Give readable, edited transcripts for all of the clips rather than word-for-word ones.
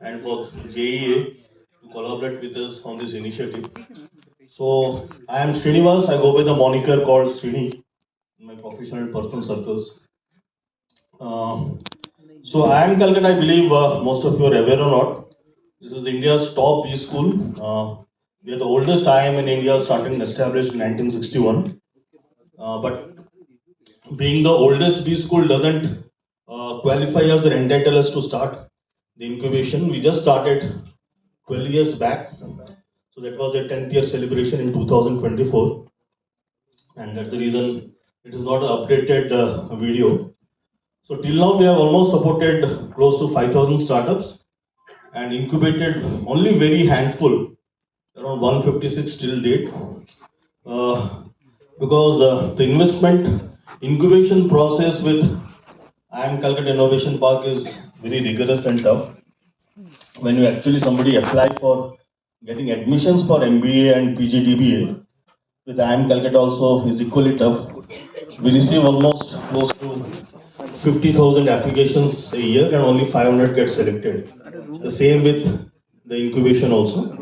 and for JEA to collaborate with us on this initiative. So I am Srinivas. I go by the moniker called Srini in my professional and personal circles. Uh, so IIM Calcutta, I believe most of you are aware or not. This is India's top B school. We are the oldest IIM in India, starting established in 1961. But being the oldest B school doesn't qualify us or entitle us to start the incubation. We just started 12 years back. So that was a 10th year celebration in 2024. And that's the reason it is not an updated video. So till now we have almost supported close to 5,000 startups and incubated only very handful, around 156 till date. Because the investment incubation process with IIM Calcutta Innovation Park is very rigorous and tough. When you actually somebody apply for getting admissions for MBA and PGDBA, with IIM Calcutta also is equally tough. We receive almost close to 50,000 applications a year and only 500 get selected. The same with the incubation also.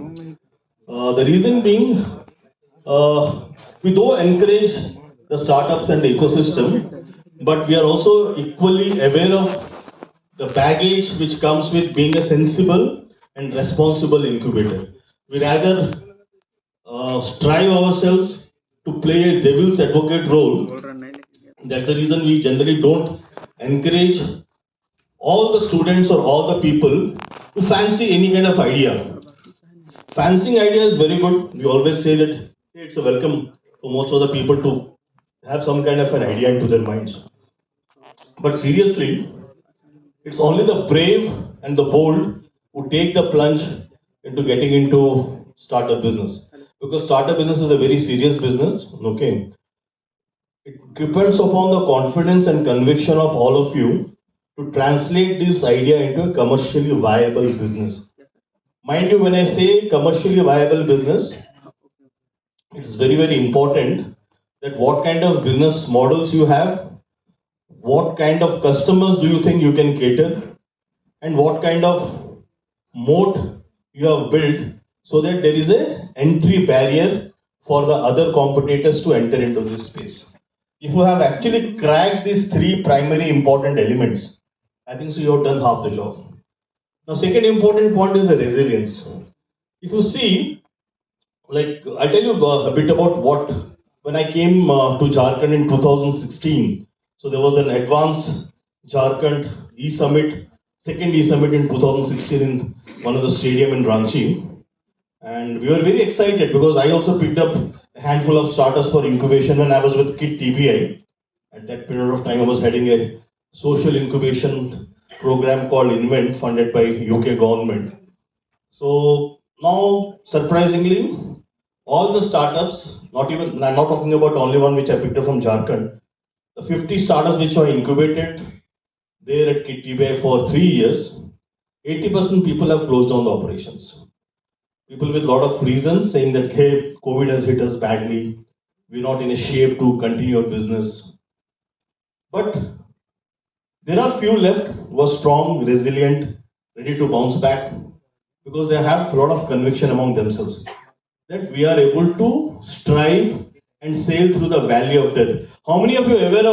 The reason being, we do encourage the startups and the ecosystem, but we are also equally aware of the baggage which comes with being a sensible and responsible incubator. We rather strive ourselves to play a devil's advocate role. That's the reason we generally don't encourage all the students or all the people to fancy any kind of idea. Fancying idea is very good. We always say that hey, it's a welcome for most of the people to have some kind of an idea into their minds. But seriously, it's only the brave and the bold who take the plunge into getting into startup business. Because startup business is a very serious business. Okay. It depends upon the confidence and conviction of all of you to translate this idea into a commercially viable business. Mind you, when I say commercially viable business, it's very, very important that what kind of business models you have, what kind of customers do you think you can cater, and what kind of moat you have built so that there is a entry barrier for the other competitors to enter into this space. If you have actually cracked these three primary important elements, I think so you have done half the job. Now, second important point is the resilience. If you see, like I'll tell you a bit about what when I came to Jharkhand in 2016. So there was an advanced Jharkhand E-Summit, second E-Summit in 2016 in one of the stadium in Ranchi. And we were very excited because I also picked up a handful of startups for incubation when I was with KIT TBI. At that period of time, I was heading a social incubation program called Invent, funded by UK government. So now, surprisingly, all the startups, not even, I'm not talking about only one which I picked up from Jharkhand, the 50 startups which are incubated there at KIT TBI for 3 years, 80% people have closed down the operations. People with a lot of reasons saying that, hey, COVID has hit us badly, we're not in a shape to continue our business. But there are few left who are strong, resilient, ready to bounce back because they have a lot of conviction among themselves that we are able to strive and sail through the valley of death. How many of you are aware of